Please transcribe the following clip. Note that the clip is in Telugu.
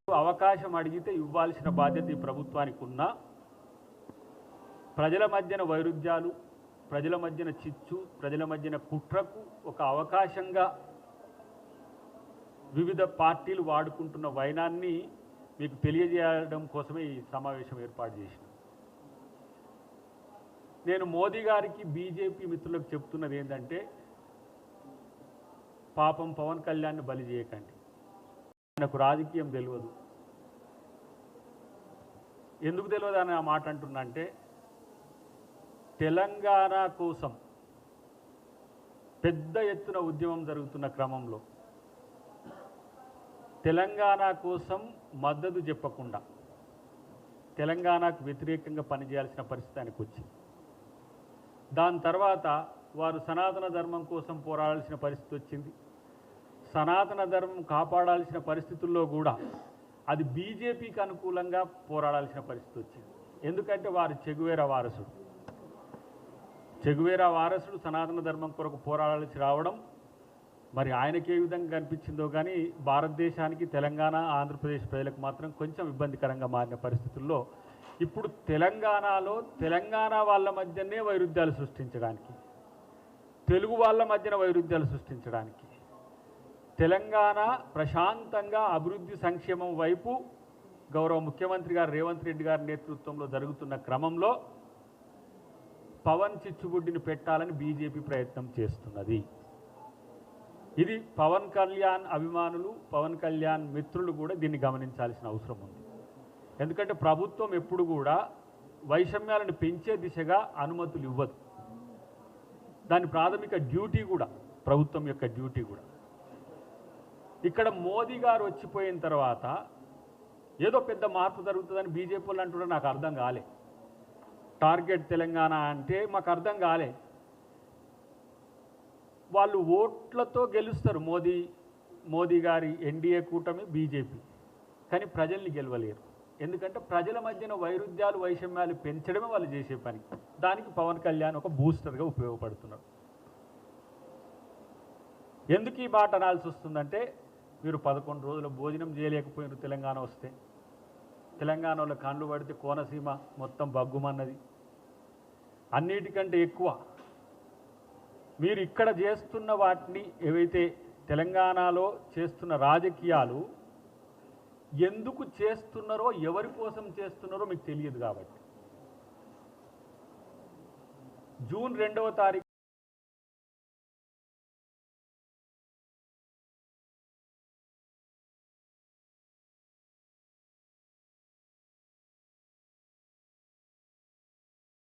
అవకాశం అడిగితే ఇవ్వాల్సిన బాధ్యత ఈ ప్రభుత్వానికి ఉన్నా ప్రజల మధ్యన వైరుధ్యాలు, ప్రజల మధ్యన చిచ్చు, ప్రజల మధ్యన కుట్రకు ఒక అవకాశంగా వివిధ పార్టీలు వాడుకుంటున్న వైనాన్ని మీకు తెలియజేయడం కోసమే ఈ సమావేశం ఏర్పాటు చేసిన. నేను మోదీ గారికి బీజేపీ మిత్రులకు చెప్తున్నది ఏంటంటే, పాపం పవన్ కళ్యాణ్ని బలి చేయకండి. ఆయనకు రాజకీయం తెలియదు. ఎందుకు తెలియదు అని ఆ మాట అంటున్నా అంటే, తెలంగాణ కోసం పెద్ద ఎత్తున ఉద్యమం జరుగుతున్న క్రమంలో తెలంగాణ కోసం మద్దతు చెప్పకుండా తెలంగాణకు వ్యతిరేకంగా పనిచేయాల్సిన పరిస్థితి ఆయనకు వచ్చింది. దాని తర్వాత వారు సనాతన ధర్మం కోసం పోరాడాల్సిన పరిస్థితి వచ్చింది. సనాతన ధర్మం కాపాడాల్సిన పరిస్థితుల్లో కూడా అది బీజేపీకి అనుకూలంగా పోరాడాల్సిన పరిస్థితి వచ్చింది. ఎందుకంటే వారు చెగువేరా వారసుడు సనాతన ధర్మం కొరకు పోరాడాల్సి రావడం మరి ఆయనకి ఏ విధంగా కనిపించిందో కానీ భారతదేశానికి, తెలంగాణ, ఆంధ్రప్రదేశ్ ప్రజలకు మాత్రం కొంచెం ఇబ్బందికరంగా మారిన పరిస్థితుల్లో ఇప్పుడు తెలంగాణలో తెలంగాణ వాళ్ళ మధ్యనే వైరుధ్యాలు సృష్టించడానికి, తెలుగు వాళ్ళ మధ్యన వైరుధ్యాలు సృష్టించడానికి, తెలంగాణ ప్రశాంతంగా అభివృద్ధి సంక్షేమం వైపు గౌరవ ముఖ్యమంత్రి గారు రేవంత్ రెడ్డి గారి నేతృత్వంలో జరుగుతున్న క్రమంలో పవన్ చిచ్చుబుడ్డిని పెట్టాలని బీజేపీ ప్రయత్నం చేస్తున్నది. ఇది పవన్ కళ్యాణ్ అభిమానులు, పవన్ కళ్యాణ్ మిత్రులు కూడా దీన్ని గమనించాల్సిన అవసరం ఉంది. ఎందుకంటే ప్రభుత్వం ఎప్పుడు కూడా వైషమ్యాలను పెంచే దిశగా అనుమతులు ఇవ్వదు. దాని ప్రాథమిక డ్యూటీ కూడా, ప్రభుత్వం యొక్క డ్యూటీ కూడా. ఇక్కడ మోదీ గారు వచ్చిపోయిన తర్వాత ఏదో పెద్ద మార్పు జరుగుతుందని బీజేపీ వాళ్ళు అంటున్నారు. నాకు అర్థం కాలే. టార్గెట్ తెలంగాణ అంటే మాకు అర్థం కాలే. వాళ్ళు ఓట్లతో గెలుస్తారు, మోదీ గారి ఎన్డీఏ కూటమి, బీజేపీ. కానీ ప్రజల్ని గెలవలేరు. ఎందుకంటే ప్రజల మధ్యన వైరుధ్యాలు, వైషమ్యాలు పెంచడమే వాళ్ళు చేసే పని. దానికి పవన్ కళ్యాణ్ ఒక బూస్టర్గా ఉపయోగపడుతున్నారు. ఎందుకు ఈ మాట అనాల్సి వస్తుందంటే, మీరు 11 రోజుల భోజనం చేయలేకపోయినారు తెలంగాణ వస్తే. తెలంగాణలో కండ్లు పడితే కోనసీమ మొత్తం బగ్గుమన్నది. అన్నిటికంటే ఎక్కువ మీరు ఇక్కడ చేస్తున్న వాటిని, ఏవైతే తెలంగాణలో చేస్తున్న రాజకీయాలు ఎందుకు చేస్తున్నారో, ఎవరి కోసం చేస్తున్నారో మీకు తెలియదు. కాబట్టి జూన్ 2వ తారీఖు